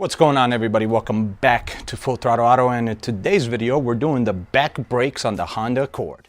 What's going on, everybody? Welcome back to Full Throttle Auto, and in today's video we're doing the back brakes on the Honda Accord.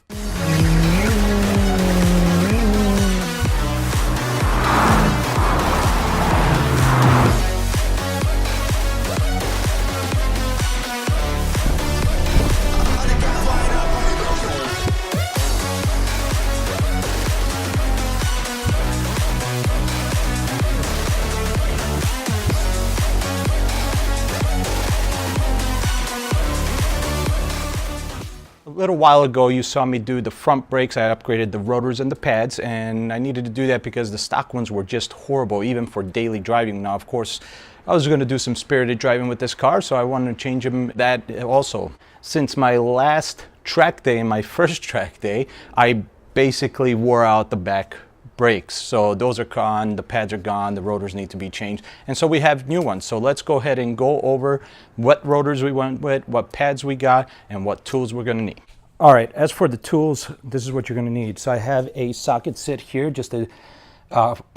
A little while ago you saw me do the front brakes. I upgraded the rotors and the pads, and I needed to do that because the stock ones were just horrible, even for daily driving. Now, of course, I was going to do some spirited driving with this car, so I wanted to change them that also. Since my last track day, my first track day, I basically wore out the back brakes. So those are gone, the pads are gone, the rotors need to be changed, and so we have new ones. So let's go ahead and go over what rotors we went with, what pads we got, and what tools we're going to need. All right, as for the tools, this is what you're going to need. So I have a socket set here, just a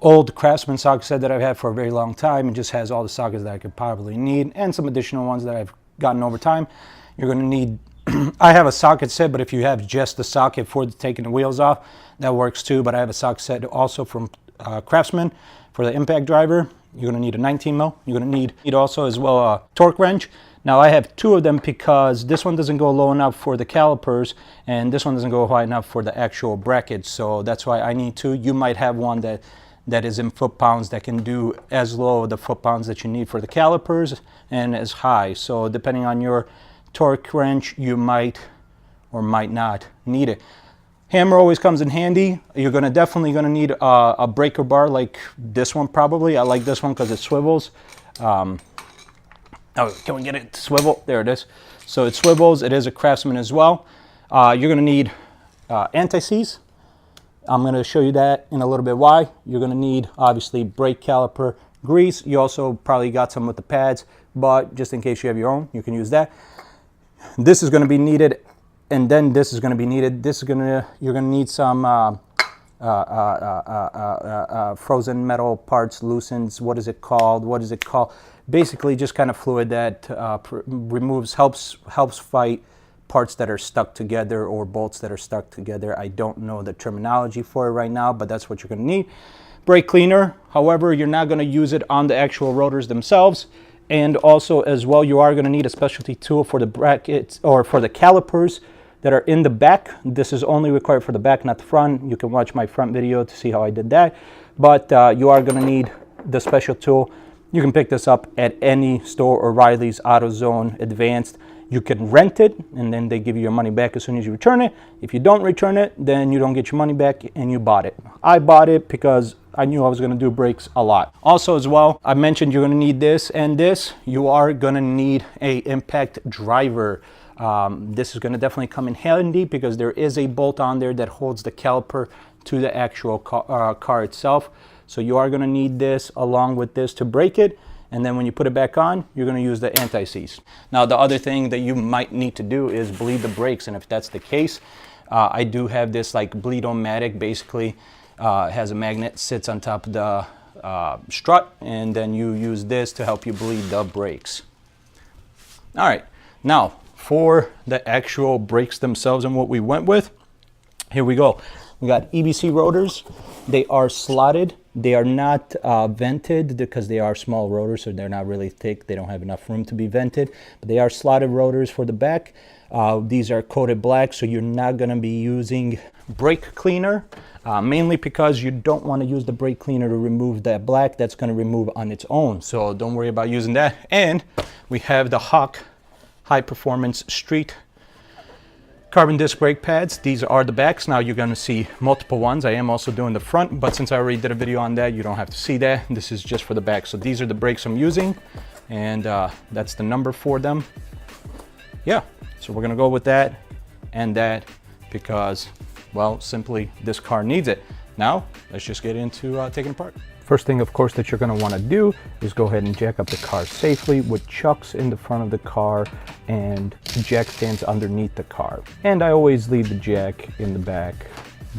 old Craftsman socket set that I've had for a very long time. It just has all the sockets that I could probably need and some additional ones that I've gotten over time. You're going to need I have a socket set, but if you have just the socket for taking the wheels off, that works too. But I have a socket set also from Craftsman for the impact driver. You're going to need a 19 mil. You're going to need also as well a torque wrench. Now I have two of them because this one doesn't go low enough for the calipers and this one doesn't go high enough for the actual brackets. So that's why I need two. You might have one that is in foot-pounds that can do as low the foot-pounds that you need for the calipers and as high. So depending on your torque wrench, you might or might not need it. Hammer always comes in handy. You're definitely gonna need a breaker bar like this one probably. I like this one because it swivels. Oh, can we get it to swivel? There it is. So it swivels. It is a Craftsman as well. You're gonna need anti-seize. I'm gonna show you that in a little bit why. You're gonna need obviously brake caliper grease. You also probably got some with the pads, but just in case you have your own, you can use that. This is going to be needed, and then this is going to be needed. You're going to need some frozen metal parts, loosens. What is it called? Basically, just kind of fluid that helps fight parts that are stuck together or bolts that are stuck together. I don't know the terminology for it right now, but that's what you're going to need. Brake cleaner. However, you're not going to use it on the actual rotors themselves. And also as well, you are going to need a specialty tool for the brackets or for the calipers that are in the back. This is only required for the back, not the front. You can watch my front video to see how I did that. But you are going to need the special tool. You can pick this up at any store, O'Reilly's, AutoZone, Advanced. You can rent it, and then they give you your money back as soon as you return it. If you don't return it, then you don't get your money back and you bought it. I bought it because I knew I was going to do brakes a lot. Also as well, I mentioned you're going to need this and this. You are going to need a impact driver. This is going to definitely come in handy because there is a bolt on there that holds the caliper to the actual car itself. So you are going to need this along with this to brake it. And then when you put it back on, you're going to use the anti-seize. Now, the other thing that you might need to do is bleed the brakes. And if that's the case, I do have this like bleed-o-matic. Basically, has a magnet, sits on top of the strut, and then you use this to help you bleed the brakes. All right, now for the actual brakes themselves and what we went with, here we go. We got EBC rotors. They are slotted. They are not vented because they are small rotors, so they're not really thick. They don't have enough room to be vented, but they are slotted rotors for the back. These are coated black, so you're not going to be using brake cleaner, mainly because you don't want to use the brake cleaner to remove that black. That's going to remove on its own, so don't worry about using that. And we have the Hawk High Performance Street carbon disc brake pads. These are the backs. Now you're going to see multiple ones. I am also doing the front, but since I already did a video on that, you don't have to see that. This is just for the back. So these are the brakes I'm using, and that's the number for them. Yeah, so we're going to go with that and that because, well, simply this car needs it. Now let's just get into taking it apart. First thing, of course, that you're going to want to do is go ahead and jack up the car safely with chucks in the front of the car and jack stands underneath the car. And I always leave the jack in the back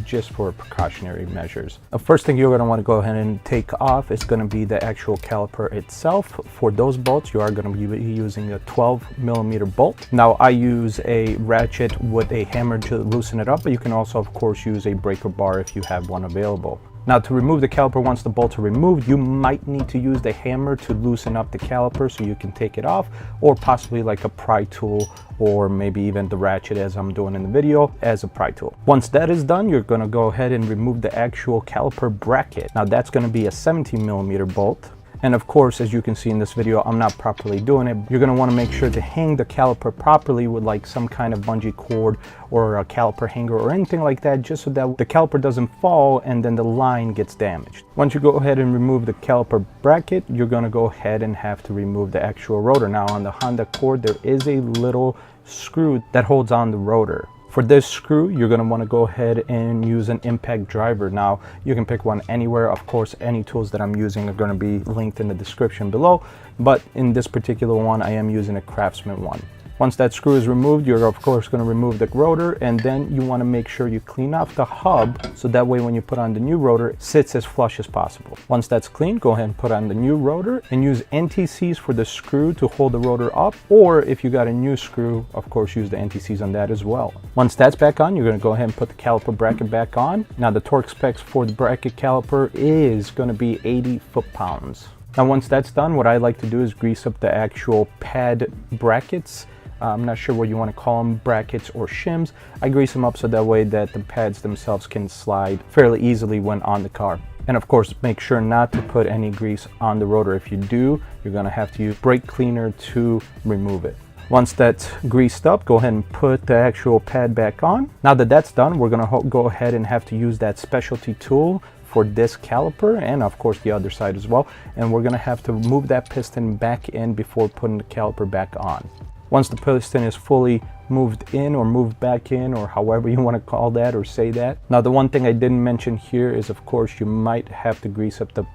just for precautionary measures. The first thing you're going to want to go ahead and take off is going to be the actual caliper itself. For those bolts, you are going to be using a 12mm bolt. Now I use a ratchet with a hammer to loosen it up, but you can also of course use a breaker bar if you have one available. Now to remove the caliper, once the bolts are removed, you might need to use the hammer to loosen up the caliper so you can take it off, or possibly like a pry tool, or maybe even the ratchet as I'm doing in the video as a pry tool. Once that is done, you're going to go ahead and remove the actual caliper bracket. Now that's going to be a 17mm bolt. And of course, as you can see in this video, I'm not properly doing it. You're going to want to make sure to hang the caliper properly with like some kind of bungee cord or a caliper hanger or anything like that, just so that the caliper doesn't fall and then the line gets damaged. Once you go ahead and remove the caliper bracket, you're going to go ahead and have to remove the actual rotor. Now on the Honda Accord, there is a little screw that holds on the rotor. For this screw, you're going to want to go ahead and use an impact driver. Now, you can pick one anywhere. Of course, any tools that I'm using are going to be linked in the description below. But in this particular one, I am using a Craftsman one. Once that screw is removed, you're of course going to remove the rotor, and then you want to make sure you clean off the hub so that way when you put on the new rotor, it sits as flush as possible. Once that's clean, go ahead and put on the new rotor and use NTCs for the screw to hold the rotor up, or if you got a new screw, of course use the NTCs on that as well. Once that's back on, you're going to go ahead and put the caliper bracket back on. Now the torque specs for the bracket caliper is going to be 80 foot-pounds. Now once that's done, what I like to do is grease up the actual pad brackets. I'm not sure what you want to call them, brackets or shims. I grease them up so that way that the pads themselves can slide fairly easily when on the car. And of course, make sure not to put any grease on the rotor. If you do, you're going to have to use brake cleaner to remove it. Once that's greased up, go ahead and put the actual pad back on. Now that that's done, we're going to go ahead and have to use that specialty tool for this caliper, and of course the other side as well. And we're going to have to move that piston back in before putting the caliper back on. Once the piston is fully moved in or moved back in, or however you want to call that or say that. Now the one thing I didn't mention here is of course you might have to grease up the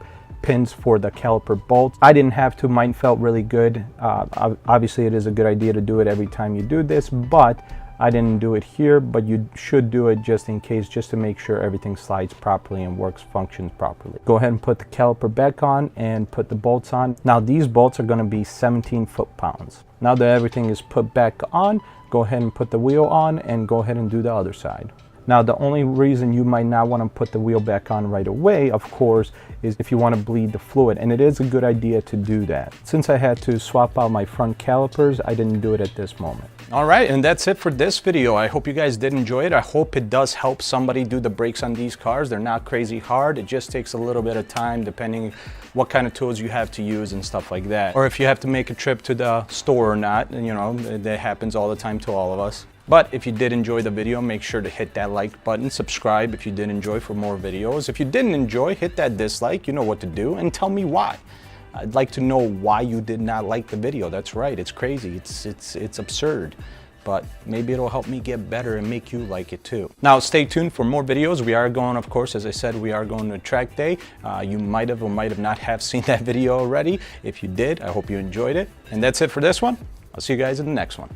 pins for the caliper bolts. I didn't have to, mine felt really good. Obviously it is a good idea to do it every time you do this, but I didn't do it here, but you should do it just in case, just to make sure everything slides properly and functions properly. Go ahead and put the caliper back on and put the bolts on. Now these bolts are going to be 17 foot-pounds. Now that everything is put back on, go ahead and put the wheel on and go ahead and do the other side. Now the only reason you might not want to put the wheel back on right away, of course, is if you want to bleed the fluid, and it is a good idea to do that. Since I had to swap out my front calipers, I didn't do it at this moment. All right, and that's it for this video. I hope you guys did enjoy it. I hope it does help somebody do the brakes on these cars. They're not crazy hard. It just takes a little bit of time depending what kind of tools you have to use and stuff like that. Or if you have to make a trip to the store or not, and you know, that happens all the time to all of us. But if you did enjoy the video, make sure to hit that like button, subscribe if you did enjoy for more videos. If you didn't enjoy, hit that dislike, you know what to do, and tell me why. I'd like to know why you did not like the video. That's right, it's crazy, it's absurd. But maybe it'll help me get better and make you like it too. Now stay tuned for more videos. We are going, of course, as I said, we are going to track day. You might have or might have not have seen that video already. If you did, I hope you enjoyed it. And that's it for this one. I'll see you guys in the next one.